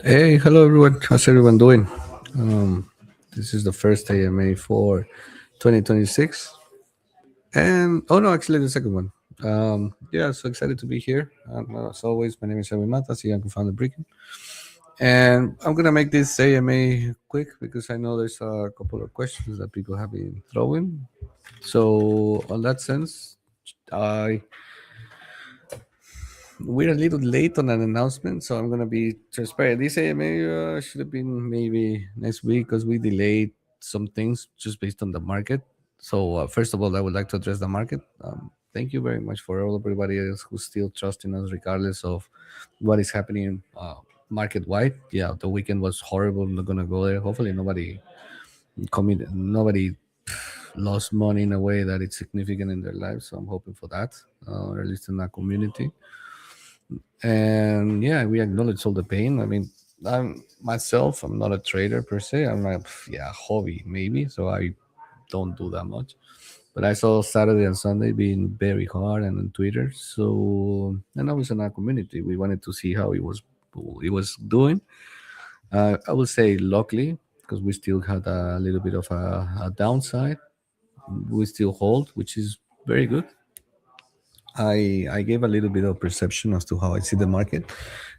Hey, hello everyone. How's everyone doing? This is the first AMA for 2026. And oh no, actually the second one. Yeah, so excited to be here. As always, my name is Edwin Mata, CEO and co-founder Brickken. And I'm gonna make this AMA quick because I know there's a couple of questions that people have been throwing. So on that sense, I we're a little late on an announcement, so I'm gonna be transparent. This AMA should have been maybe next week because we delayed some things just based on the market. So first of all, I would like to address the market. Thank you very much for all everybody else who's still trusting us, regardless of what is happening market wide. Yeah, the weekend was horrible. I'm not gonna go there. Hopefully, nobody lost money in a way that it's significant in their lives. So I'm hoping for that, or at least in our community. And yeah, we acknowledge all the pain. I mean, I'm not a trader per se. I'm like, yeah, hobby maybe, so I don't do that much. But I saw Saturday and Sunday being very hard and on Twitter. So, and I was in our community. We wanted to see how it was doing. I would say luckily, because we still had a little bit of a downside, we still hold, which is very good. I gave a little bit of perception as to how I see the market,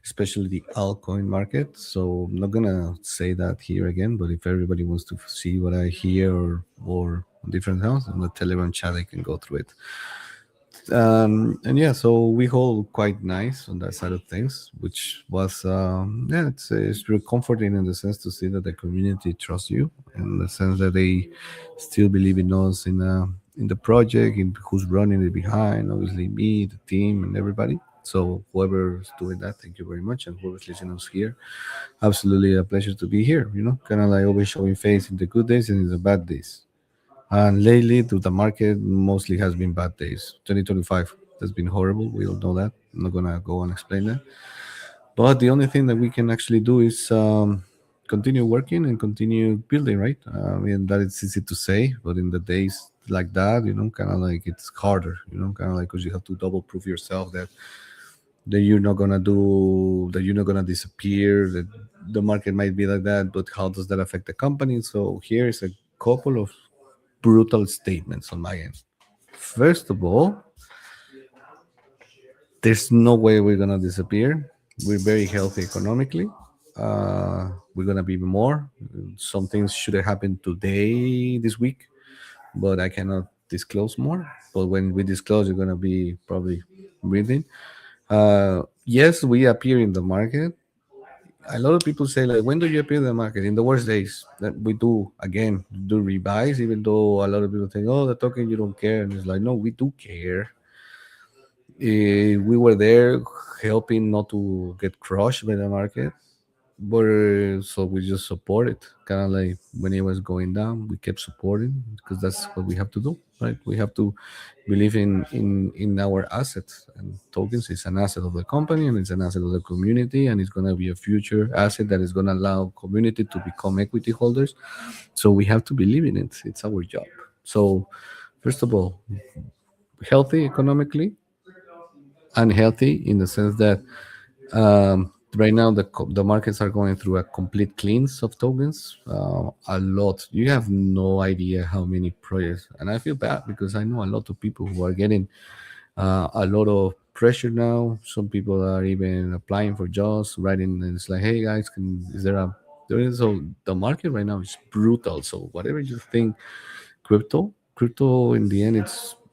especially the altcoin market. So I'm not gonna say that here again, but if everybody wants to see what I hear or different house on the Telegram chat, I can go through it. And yeah, so we hold quite nice on that side of things, which was yeah, it's really comforting in the sense to see that the community trusts you, in the sense that they still believe in us in the project, in who's running it behind. Obviously, me, the team, and everybody. So whoever's doing that, thank you very much, and whoever's listening us here, absolutely a pleasure to be here. Kind of like always showing face in the good days and in the bad days. And lately, to the market, mostly has been bad days. 2025 has been horrible. We all know that. I'm not gonna go and explain that. But the only thing that we can actually do is continue working and continue building, right? I mean, that it's easy to say, but in the days like that, kind of like it's harder, kind of like because you have to double prove yourself that you're not gonna disappear. That the market might be like that, but how does that affect the company? So here is a couple of brutal statements on my end. First of all, there's no way we're gonna disappear. We're very healthy economically. We're gonna be more. Some things should have happened today, this week, but I cannot disclose more. But when we disclose, you're gonna be probably breathing. Yes, we appear in the market. A lot of people say like, when do you appear in the market? In the worst days. That we do again do rebuys, even though a lot of people think, oh, the token you don't care, and it's like, no, we do care. We were there helping not to get crushed by the market, but so we just supported. Kind of like when it was going down, we kept supporting because that's what we have to do, right? We have to believe in our assets, and tokens is an asset of the company and it's an asset of the community, and it's going to be a future asset that is going to allow community to become equity holders. So we have to believe in it. It's our job. So first of all, healthy economically, unhealthy in the sense that right now the markets are going through a complete cleanse of tokens. A lot. You have no idea how many projects, and I feel bad because I know a lot of people who are getting a lot of pressure now. Some people are even applying for jobs, writing, and it's like, hey guys, is there a there is so the market right now is brutal. So whatever you think crypto in the end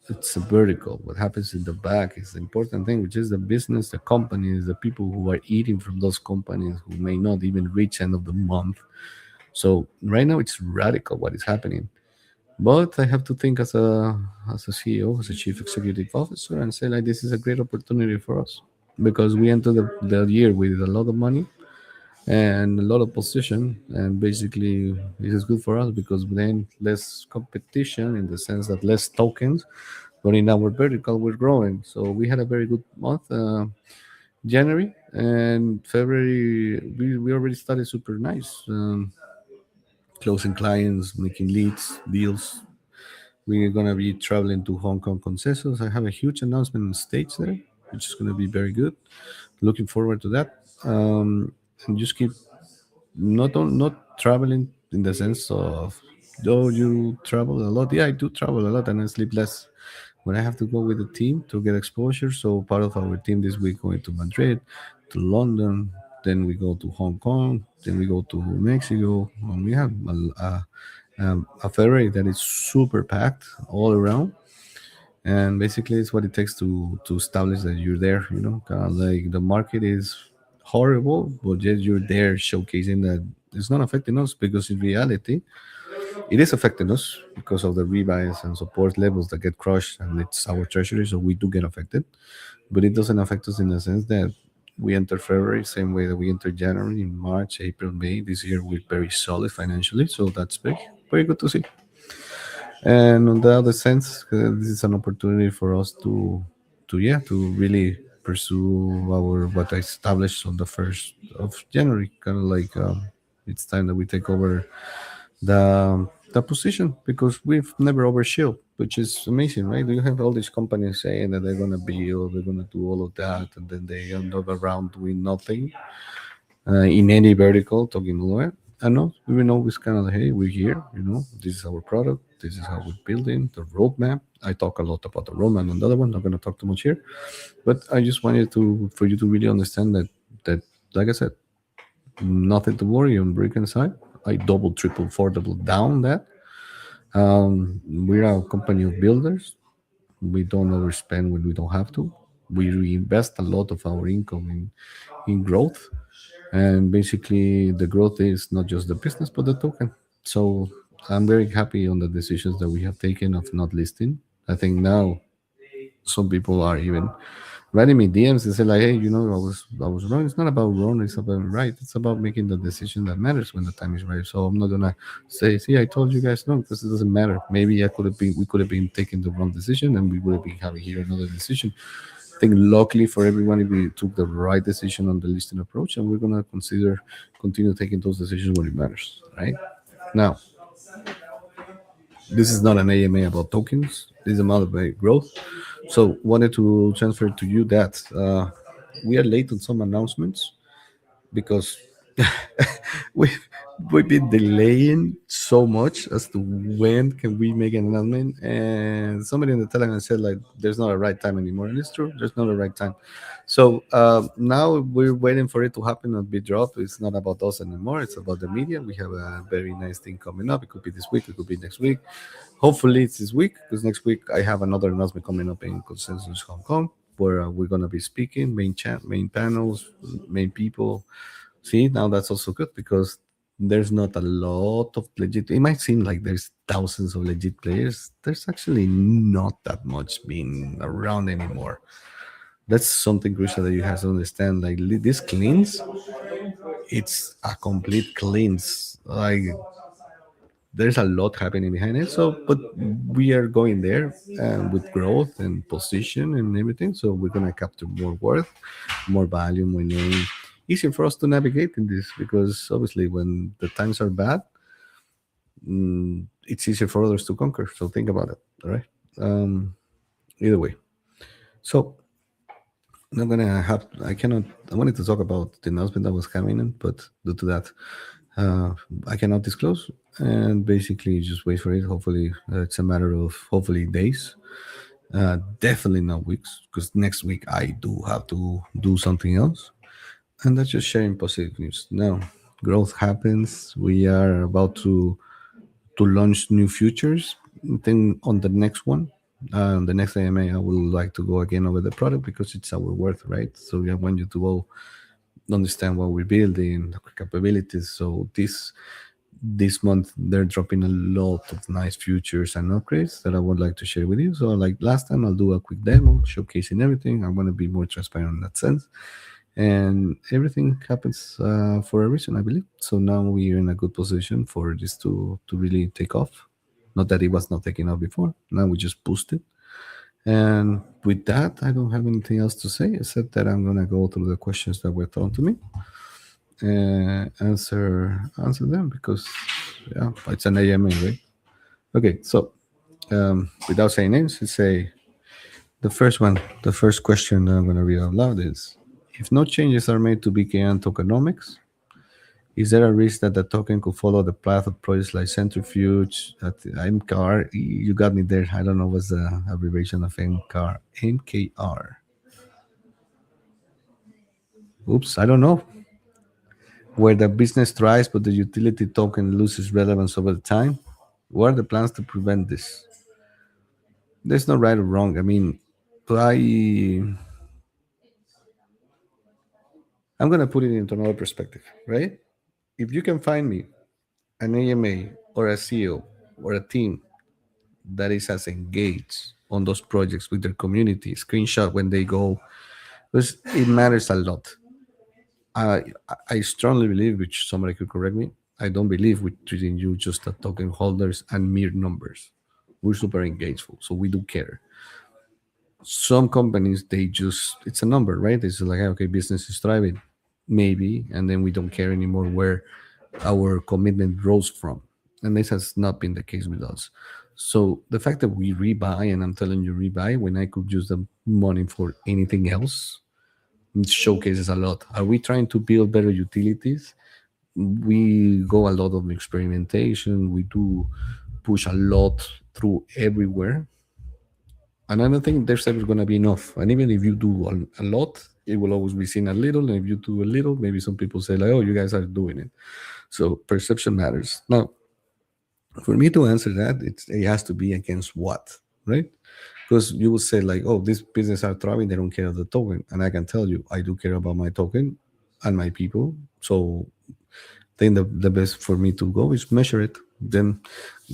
it's a vertical. What happens in the back is the important thing, which is the business, the companies, the people who are eating from those companies who may not even reach end of the month. So right now it's radical what is happening. But I have to think as a CEO, as a chief executive officer, and say like this is a great opportunity for us because we enter the year with a lot of money and a lot of position, and basically this is good for us because then less competition in the sense that less tokens, but in our vertical we're growing. So we had a very good month, January and February. We already started super nice, closing clients, making leads, deals. We're gonna be traveling to Hong Kong consensus. I have a huge announcement on stage there, which is gonna be very good. Looking forward to that. and just keep not traveling in the sense of, though you travel a lot. Yeah, I do travel a lot and I sleep less when I have to go with the team to get exposure. So part of our team this week going to Madrid, to London, then we go to Hong Kong, then we go to Mexico, and we have a ferry that is super packed all around. And basically, it's what it takes to establish that you're there. Kind of like the market is horrible, but yet you're there showcasing that it's not affecting us, because in reality, it is affecting us because of the rebuys and support levels that get crushed, and it's our treasury, so we do get affected. But it doesn't affect us in the sense that we enter February same way that we enter January, in March, April, May. This year we're very solid financially, so that's very good to see. And on the other sense, this is an opportunity for us to really pursue our what I established on the 1st of January. Kind of like, it's time that we take over the position, because we've never overshield, which is amazing, right? You have all these companies saying that they're gonna build, they're gonna do all of that, and then they end up around doing nothing in any vertical, talking lawyer. And no, we know it's kind of like, hey, we're here, this is our product, this is how we're building the roadmap. I talk a lot about the roadmap on the other one, not going to talk too much here, but I just wanted for you to really understand that, like I said, nothing to worry on Brickken side. I double, triple, four double down that. We're a company of builders. We don't overspend when we don't have to. We reinvest a lot of our income in growth, and basically the growth is not just the business but the token. So I'm very happy on the decisions that we have taken of not listing. I think now some people are even writing me DMs and say like, hey, I was wrong. It's not about wrong, it's about right. It's about making the decision that matters when the time is right. So I'm not gonna say, see, I told you guys no, because it doesn't matter. Maybe we could have been taking the wrong decision, and we would have been having here another decision. I think luckily for everyone, we took the right decision on the listing approach, and we're gonna continue taking those decisions when it matters. Right now, this is not an AMA about tokens. This is about growth. So wanted to transfer to you that we are late on some announcements, because we've we've been delaying so much as to when can we make an announcement. And somebody in the Telegram said like, there's not a right time anymore, and it's true, there's not a right time. So now we're waiting for it to happen on big drop. It's not about us anymore, it's about the media. We have a very nice thing coming up. It could be this week, it could be next week. Hopefully it's this week, because next week I have another announcement coming up in Consensus Hong Kong, where we're going to be speaking, main chat, main panels, main people. See, now that's also good, because there's not a lot of legit. It might seem like there's thousands of legit players. There's actually not that much being around anymore. That's something crucial that you have to understand. Like this cleanse, it's a complete cleanse. Like there's a lot happening behind it. So, but we are going there with growth and position and everything. So we're gonna capture more worth, more value, more name. Easier for us to navigate in this, because obviously when the times are bad, it's easier for others to conquer. So think about it. All right. Um, Either way. So I'm not gonna have. I cannot. I wanted to talk about the announcement that was coming in, but due to that, uh, I cannot disclose. And basically, just wait for it. Hopefully, it's a matter of hopefully days. Definitely not weeks, because next week I do have to do something else. And that's just sharing positive news. Now, growth happens. We are about to launch new futures. Then on the next one, the next AMA, I would like to go again over the product, because it's our worth, right? So we want you to all understand what we're building, the capabilities. So this month they're dropping a lot of nice features and upgrades that I would like to share with you. So like last time, I'll do a quick demo showcasing everything. I want to be more transparent in that sense, and everything happens for a reason, I believe. So now we're in a good position for this to really take off. Not that it was not taking off before. Now we just boost it. And with that, I don't have anything else to say, except that I'm gonna go through the questions that were thrown to me and answer them, because yeah, it's an AMA, right? Okay, so without saying names, let's say the first one, the first question that I'm gonna read out loud is: If no changes are made to BKN tokenomics, is there a risk that the token could follow the path of projects like Centrifuge, at MKR? You got me there. I don't know what's the abbreviation of MKR. MKR. Oops, I don't know. Where the business thrives but the utility token loses relevance over time. What are the plans to prevent this? There's no right or wrong. I mean, I I'm gonna put it into another perspective, right? If you can find me an AMA or a CEO or a team that is as engaged on those projects with their community, screenshot when they go, because it matters a lot. I I strongly believe, which somebody could correct me, I don't believe we're treating you just as token holders and mere numbers. We're super engaged, so we do care. Some companies, they just, it's a number, right? It's like, okay, business is thriving, maybe, and then we don't care anymore where our commitment rose from. And this has not been the case with us. So the fact that we rebuy, and I'm telling you rebuy when I could use the money for anything else, it showcases a lot. Are we trying to build better utilities? We go a lot of experimentation. We do push a lot through everywhere. And I don't think there's ever going to be enough. And even if you do a lot, it will always be seen a little. And if you do a little, maybe some people say, like, oh, you guys are doing it. So perception matters. Now, for me to answer that, it has to be against what, right? Because you will say, like, oh, this business are thriving, they don't care about the token. And I can tell you, I do care about my token and my people. So think the best for me to go is measure it, then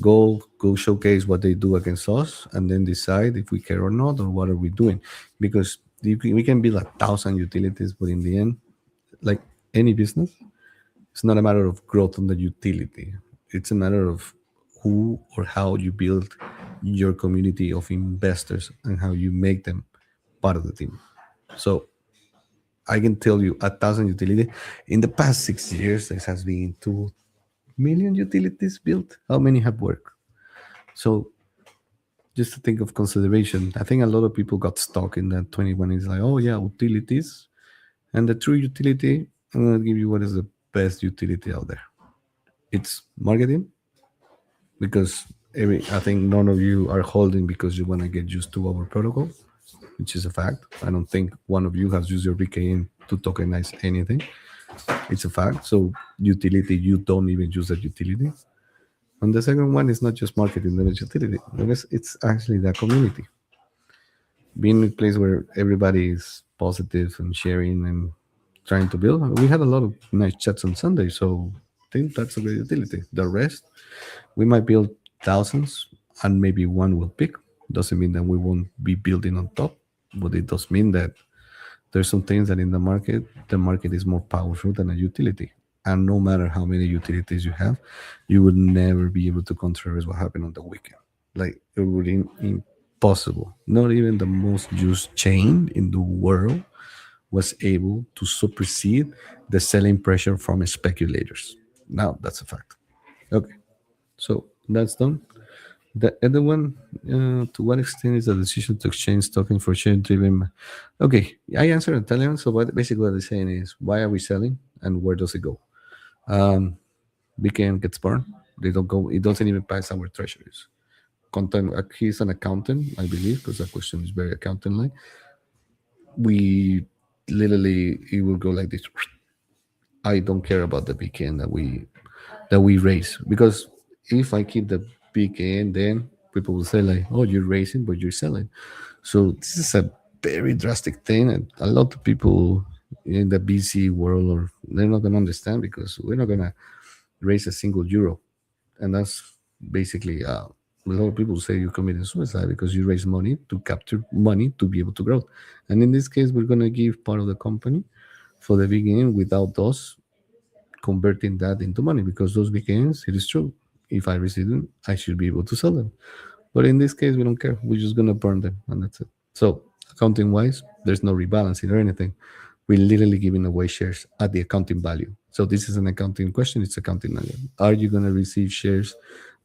go showcase what they do against us, and then decide if we care or not, or what are we doing. Because we can build 1,000 utilities, but in the end, like any business, it's not a matter of growth on the utility. It's a matter of who or how you build your community of investors and how you make them part of the team. So I can tell you 1,000 utility. In the past 6 years, there has been 2 million utilities built. How many have worked? So just to think of consideration, I think a lot of people got stuck in that 21. It's like, oh yeah, utilities. And the true utility, I'm gonna give you what is the best utility out there. It's marketing, because I think none of you are holding because you want to get used to our protocol, which is a fact. I don't think one of you has used your VKN to tokenize anything. It's a fact. So utility, you don't even use that utility. And the second one is not just marketing the utility, because it's actually the community. Being a place where everybody is positive and sharing and trying to build. We had a lot of nice chats on Sunday, so I think that's a great utility. The rest, we might build thousands and maybe one will pick. Doesn't mean that we won't be building on top, but it does mean that there's some things that in the market is more powerful than a utility. And no matter how many utilities you have, you would never be able to contrast what happened on the weekend. Like it would be impossible. Not even the most used chain in the world was able to supersede the selling pressure from speculators. Now that's a fact. Okay, so that's done. The other one, to what extent is the decision to exchange token for share driven? Okay, I answered Italian. So basically what they're saying is, why are we selling and where does it go? BKN gets burned. They don't go. It doesn't even pass our treasuries. Content. He's an accountant, I believe, because that question is very accountant-like. We literally, it will go like this. I don't care about the BKN that we raise, because if I keep the BKN, then people will say like, "Oh, you're raising, but you're selling." So this is a very drastic thing, and a lot of people in the BC world, or they're not gonna understand, because we're not gonna raise a single euro, and that's basically a lot of people say you're committing suicide because you raise money to capture money to be able to grow. And in this case, we're gonna give part of the company for the beginning without us converting that into money, because those beginnings, it is true. If I receive them, I should be able to sell them. But in this case, we don't care. We're just gonna burn them, and that's it. So accounting wise, there's no rebalancing or anything. We're literally giving away shares at the accounting value. So this is an accounting question. It's accounting value. Are you gonna receive shares,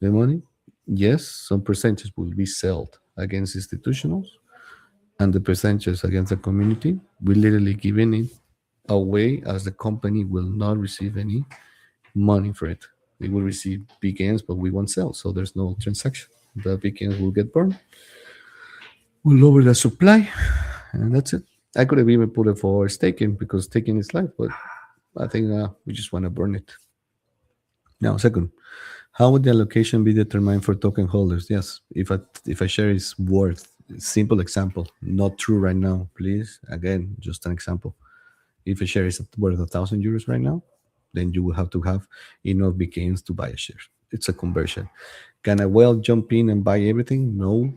the money? Yes, some percentage will be sold against institutionals, and the percentages against the community. We're literally giving it away as the company will not receive any money for it. We will receive beacons, but we won't sell, so there's no transaction. The beacons will get burned. We'll lower the supply, and that's it. I could have even put it for staking because staking is life, but I think we just want to burn it. Now, second, how would the allocation be determined for token holders? Yes, if a share is worth, simple example, not true right now, please. Again, just an example. If a share is worth €1,000 right now, then you will have to have enough beacons to buy a share. It's a conversion. Can I well jump in and buy everything? No.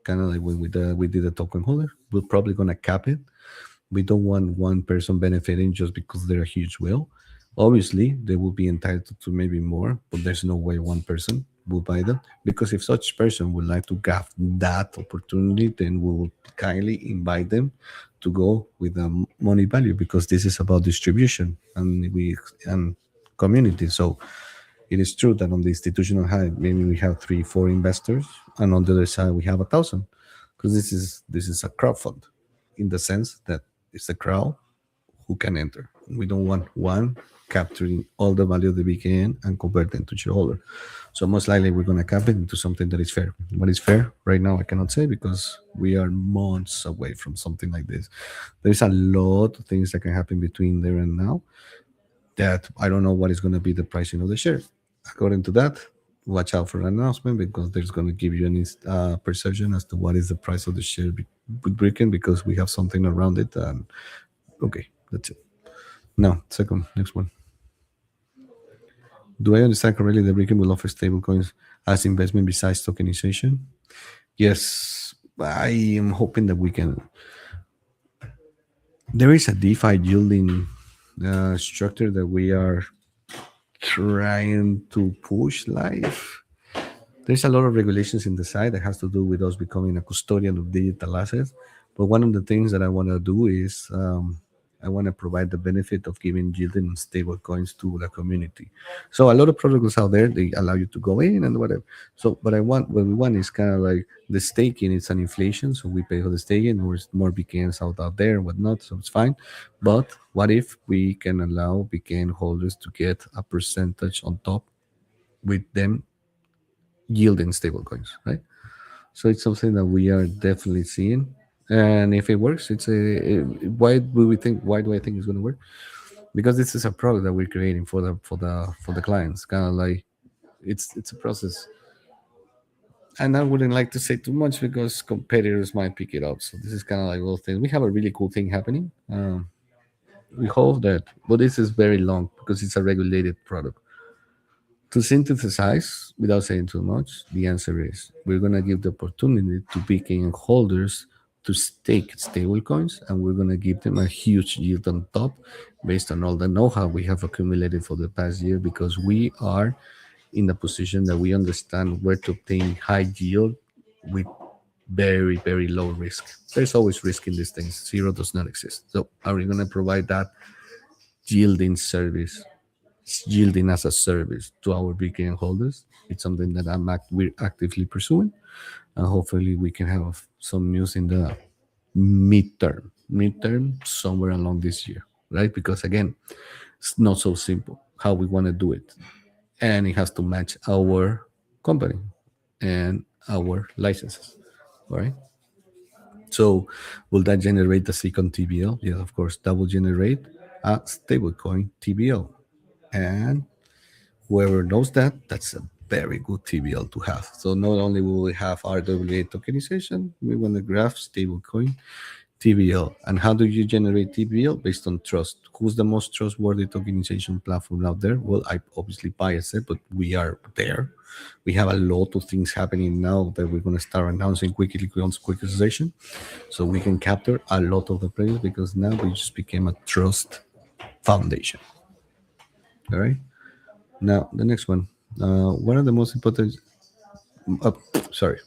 Kind of like when we did a token holder. We're probably gonna cap it. We don't want one person benefiting just because they're a huge whale. Obviously, they will be entitled to maybe more, but there's no way one person will buy them because if such person would like to grab that opportunity, then we will kindly invite them to go with the money value because this is about distribution and community. So it is true that on the institutional side, maybe we have three, four investors, and on the other side we have 1,000, because this is a crowd fund, in the sense that it's a crowd who can enter. We don't want one capturing all the value of the BKN and convert them to shareholder. So most likely we're going to cap it into something that is fair. What is fair right now, I cannot say because we are months away from something like this. There's a lot of things that can happen between there and now that I don't know what is going to be the pricing of the share. According to that, watch out for an announcement because there's going to give you an perception as to what is the price of the share with Brickken because we have something around it. And okay, that's it. Now, second, next one. Do I understand correctly that Brickken will offer stablecoins as investment besides tokenization? Yes, I am hoping that we can. There is a DeFi yielding structure that we are trying to push live. There's a lot of regulations in the side that has to do with us becoming a custodian of digital assets. But one of the things that I want to do is I want to provide the benefit of giving yielding and stable coins to the community. So a lot of protocols out there, they allow you to go in and whatever. So what we want is kind of like the staking. It's an inflation, so we pay for the staking. More beacons out there and whatnot, so it's fine. But what if we can allow beacon holders to get a percentage on top with them yielding stable coins, right? So it's something that we are definitely seeing. And if it works, why do we think? Why do I think it's going to work? Because this is a product that we're creating for the clients. Kind of like it's a process, and I wouldn't like to say too much because competitors might pick it up. So this is kind of like those things. We have a really cool thing happening. We hope that, but this is very long because it's a regulated product. To synthesize, without saying too much, the answer is we're going to give the opportunity to Bitcoin holders to stake stablecoins, and we're going to give them a huge yield on top based on all the know how we have accumulated for the past year because we are in the position that we understand where to obtain high yield with very, very low risk. There's always risk in these things, zero does not exist. So, are we going to provide that yielding service yielding as a service to our beacon holders? It's something that we're actively pursuing, and hopefully we can have some news in the midterm somewhere along this year, right? Because again, it's not so simple how we want to do it, and it has to match our company and our licenses, all right? So, will that generate the second TBL? Yes, of course, that will generate a stablecoin TBL, and whoever knows that, that's a very good TBL to have. So not only will we have RWA tokenization, we want to graph stablecoin TBL. And how do you generate TBL? Based on trust. Who's the most trustworthy tokenization platform out there? Well, I obviously bias it, but we are there. We have a lot of things happening now that we're going to start announcing quickly on quicktization. So we can capture a lot of the players because now we just became a trust foundation. All right. Now, the next one. What are the most important? Uh, sorry.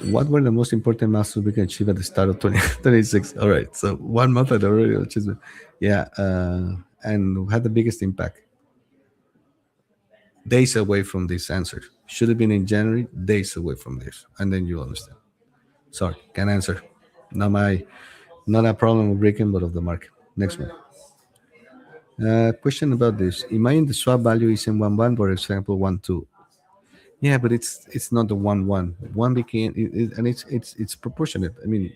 What were the most important milestones we can achieve at the start of 2026? All right. So, 1 month had already achieved. Yeah. And had the biggest impact. Days away from this answer. Should have been in January, days away from this. And then you understand. Sorry. Can't answer. Not a problem with Brickken, but of the market. Next one. Question about this. Imagine the swap value is in 1 1, for example, 1 2. Yeah, but it's not the 1 1. One became, and it's proportionate. I mean,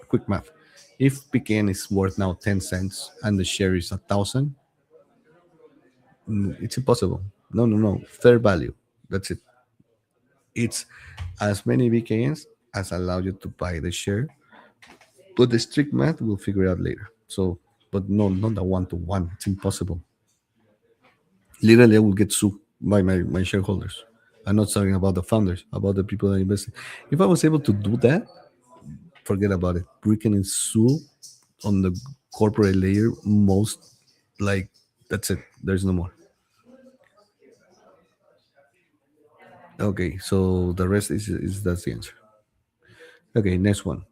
quick math. If Brickken is worth now 10 cents and the share is 1,000, it's impossible. No, no, no. Fair value. That's it. It's as many BKNs as allow you to buy the share, but the strict math we'll figure out later. So, but no, not the 1 to 1. It's impossible. Literally, I will get sued by my shareholders. I'm not talking about the founders, about the people that invested. If I was able to do that, forget about it. Brickken is sue on the corporate layer most, like, that's it. There's no more. Okay, so the rest is that's the answer. Okay, next one.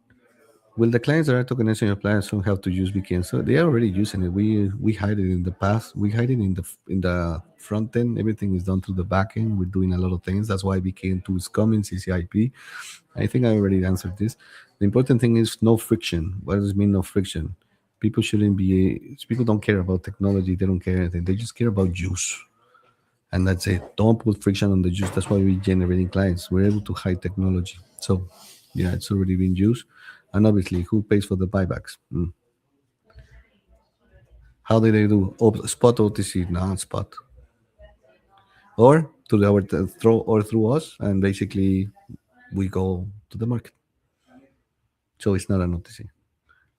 Will the clients that are tokenizing your platform have to use VPN? So they are already using it. We hide it in the past. We hide it in the front end. Everything is done through the back end. We're doing a lot of things. That's why VPN2 is coming. CCIP. I think I already answered this. The important thing is no friction. What does it mean no friction? People shouldn't be. People don't care about technology. They don't care anything. They just care about use, and that's it. Don't put friction on the use. That's why we're generating clients. We're able to hide technology. So, yeah, it's already been used. And obviously, who pays for the buybacks? How do they do? Spot OTC, non-spot, or to our through or through us, and basically we go to the market. So it's not an OTC.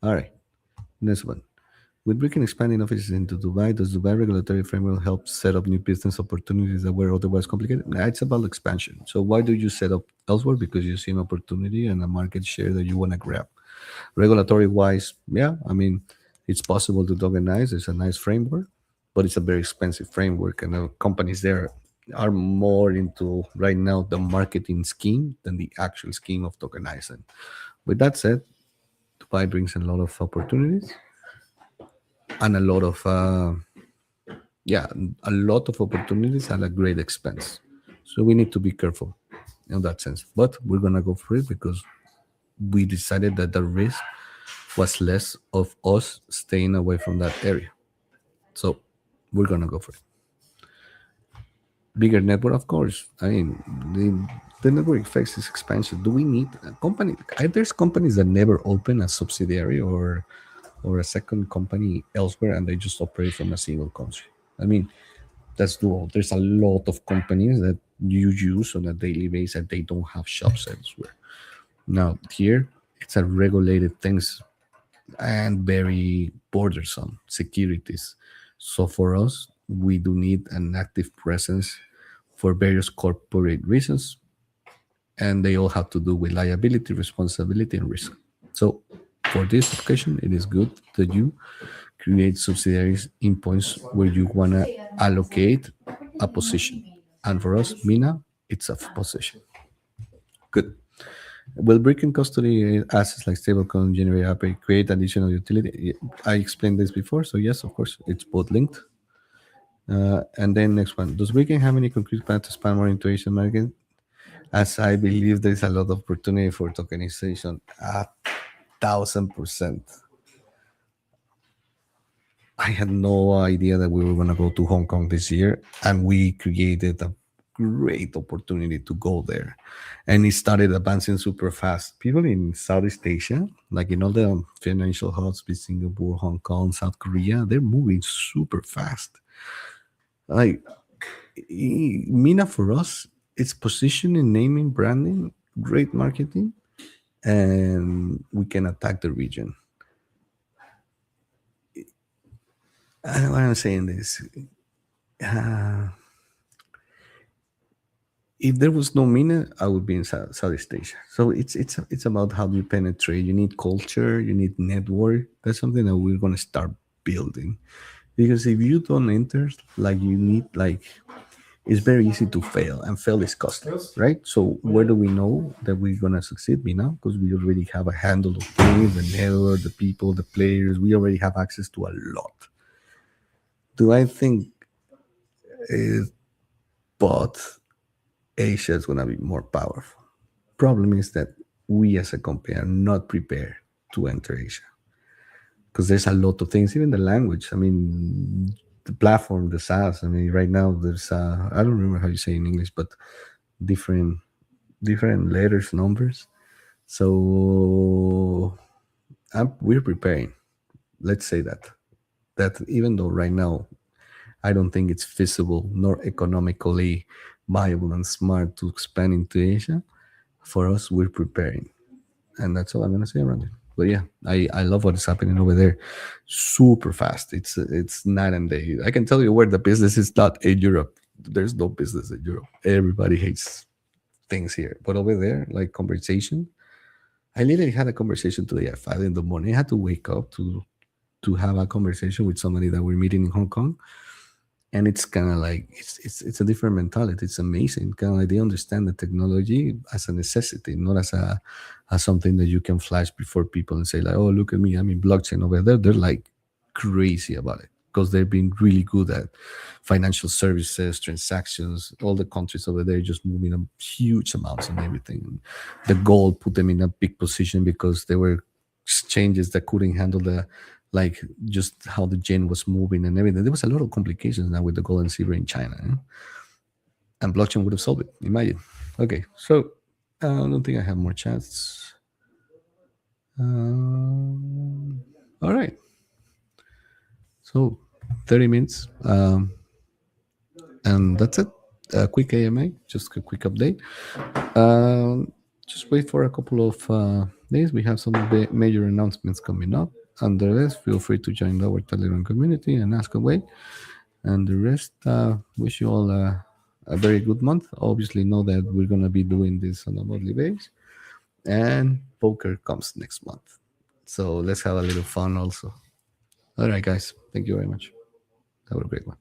All right, next one. With Brickken expanding offices into Dubai, does Dubai regulatory framework help set up new business opportunities that were otherwise complicated? Nah, it's about expansion. So why do you set up elsewhere? Because you see an opportunity and a market share that you want to grab. Regulatory wise, yeah, I mean, it's possible to tokenize. It's a nice framework, but it's a very expensive framework, and the companies there are more into right now the marketing scheme than the actual scheme of tokenizing. With that said, Dubai brings a lot of opportunities and a lot of yeah, a lot of opportunities at a great expense. So we need to be careful in that sense. But we're gonna go for it because we decided that the risk was less of us staying away from that area. So we're gonna go for it. Bigger network, of course. I mean, the network effects is expansion. Do we need a company? There's companies that never open a subsidiary or a second company elsewhere, and they just operate from a single country. I mean, that's doable. There's a lot of companies that you use on a daily basis that they don't have shops elsewhere. Now here, it's a regulated things and very bordersome securities. So for us, we do need an active presence for various corporate reasons, and they all have to do with liability, responsibility, and risk. So for this application, it is good that you create subsidiaries in points where you want to allocate a position. And for us, Mina, it's a position. Good. Will Brickken custody assets like stablecoin, generate API, create additional utility? I explained this before, so yes, of course, it's both linked. And then next one, does Brickken have any concrete plan to expand more into Asian market? As I believe there's a lot of opportunity for tokenization, 1,000%. I had no idea that we were going to go to Hong Kong this year, and we created a great opportunity to go there. And it started advancing super fast. People in Southeast Asia, like in all the financial hubs, be Singapore, Hong Kong, South Korea, they're moving super fast. Like Mina for us, it's positioning, naming, branding, great marketing, and we can attack the region. I don't know why I'm saying this. Uh, if there was no Mina, I would be in Southeast Asia. So it's about how you penetrate. You need culture, you need network. That's something that we're gonna start building. Because if you don't enter, like you need like it's very easy to fail, and fail is costly, right? So where do we know that we're gonna succeed? Mina, because we already have a handle of things, the network, the people, the players. We already have access to a lot. Do I think but Asia is gonna be more powerful? Problem is that we as a company are not prepared to enter Asia because there's a lot of things, even the language. I mean, the platform, the SaaS. I mean, right now there's I don't remember how you say in English, but different letters, numbers. So we're preparing. Let's say that even though right now I don't think it's feasible nor economically viable and smart to expand into Asia, for us we're preparing, and that's all I'm gonna say around it. But yeah, I love what is happening over there, super fast. It's night and day. I can tell you where the business is not in Europe. There's no business in Europe. Everybody hates things here, but over there, like conversation. I literally had a conversation today at 5 in the morning. I had to wake up to have a conversation with somebody that we're meeting in Hong Kong, and it's kind of like it's a different mentality. It's amazing. Kind of like they understand the technology as a necessity, not as something that you can flash before people and say like, oh, look at me, I'm in blockchain over there. They're like crazy about it because they've been really good at financial services, transactions. All the countries over there just moving a huge amounts and everything. The gold put them in a big position because they were exchanges that couldn't handle the like just how the yen was moving and everything. There was a lot of complications now with the gold and silver in China, and blockchain would have solved it. Imagine. Okay, so I don't think I have more chats. All right, so 30 minutes, and that's it. A quick AMA, just a quick update. Um, just wait for a couple of days. We have some major announcements coming up. Under this, feel free to join our Telegram community and ask away. And the rest, wish you all a very good month. Obviously, know that we're going to be doing this on a monthly basis. And poker comes next month. So let's have a little fun also. All right, guys. Thank you very much. Have a great one.